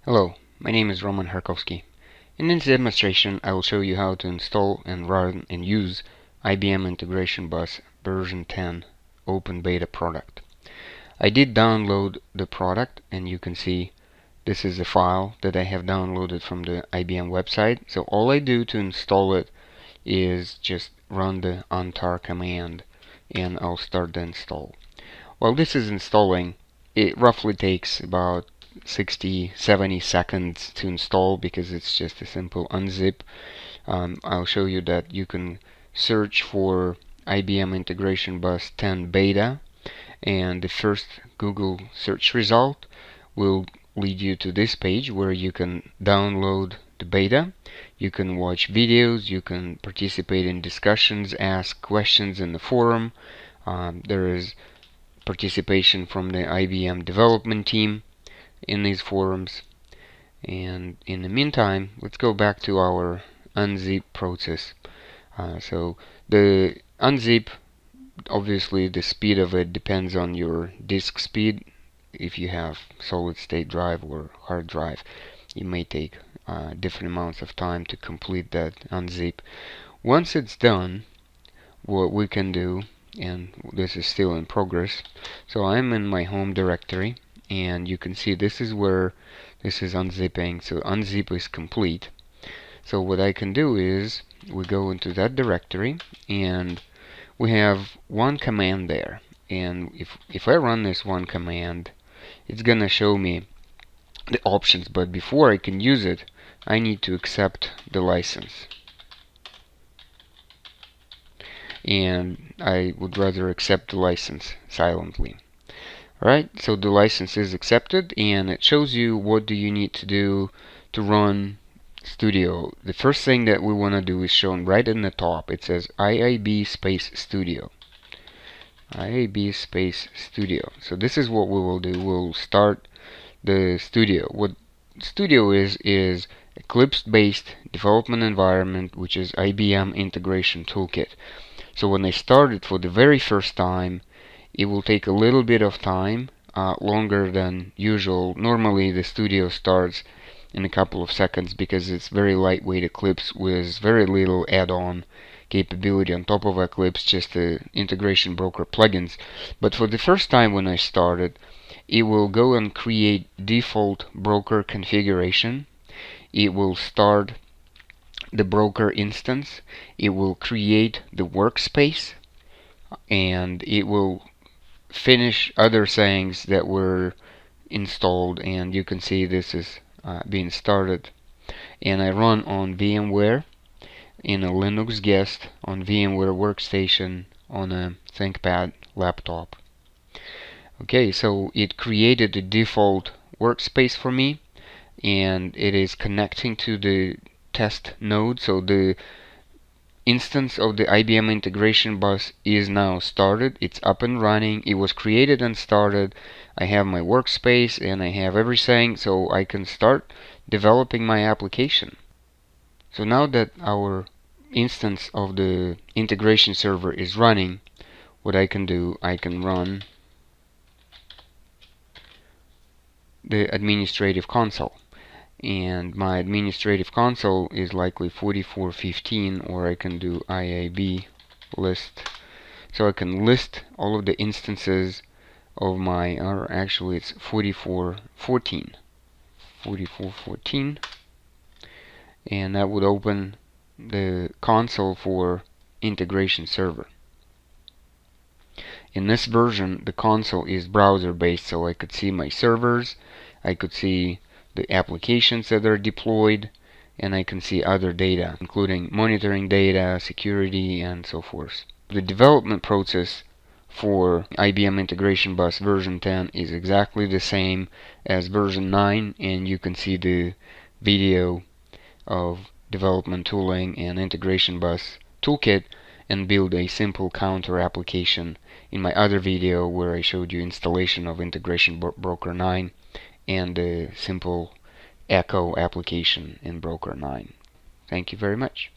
Hello, my name is Roman Harkowski. In this demonstration, I will show you how to install and run and use IBM Integration Bus version 10 open beta product. I did download the product, and you can see this is the file that I have downloaded from the IBM website. So all I do to install it is just run the untar command, and I'll start the install. While this is installing, it roughly takes about 60-70 seconds to install because it's just a simple unzip. I'll show you that you can search for IBM Integration Bus 10 beta, and the first Google search result will lead you to this page where you can download the beta. You can watch videos, you can participate in discussions, ask questions in the forum. There is participation from the IBM development team in these forums. And in the meantime, let's go back to our unzip process. So the unzip, obviously the speed of it depends on your disk speed. If you have solid state drive or hard drive, it may take different amounts of time to complete that unzip. Once it's done, what we can do, and this is still in progress, so I'm in my home directory, and you can see this is where this is unzipping. So unzip is complete. So what I can do is we go into that directory, and we have one command there, and if I run this one command, it's gonna show me the options. But before I can use it, I need to accept the license, and I would rather accept the license silently. Alright, so the license is accepted, and it shows you what do you need to do to run Studio. The first thing that we want to do is shown right in the top. It says IIB space Studio. IIB space Studio. So this is what we will do. We'll start the Studio. What Studio is Eclipse-based development environment, which is IBM Integration Toolkit. So when I start it for the very first time, it will take a little bit of time, longer than usual. Normally the Studio starts in a couple of seconds because it's very lightweight Eclipse with very little add-on capability on top of Eclipse, just the integration broker plugins. But for the first time when I started, it will go and create default broker configuration. It will start the broker instance. It will create the workspace, and it will finish other things that were installed. And you can see this is being started, and I run on VMware in a Linux guest on VMware workstation on a ThinkPad laptop. Okay, so it created the default workspace for me, and it is connecting to the test node. So the instance of the IBM Integration Bus is now started. It's up and running. It was created and started. I have my workspace and I have everything, so I can start developing my application. So now that our instance of the integration server is running, what I can do, I can run the administrative console. And my administrative console is likely 4415, or I can do IAB list. So I can list all of the instances of my, or actually it's 4414. 4414. And that would open the console for integration server. In this version, the console is browser based, so I could see my servers, I could see the applications that are deployed, and I can see other data, including monitoring data, security, and so forth. The development process for IBM Integration Bus version 10 is exactly the same as version 9, and you can see the video of development tooling and Integration Bus toolkit and build a simple counter application in my other video where I showed you installation of Integration Broker 9 and a simple echo application in Broker 9. Thank you very much.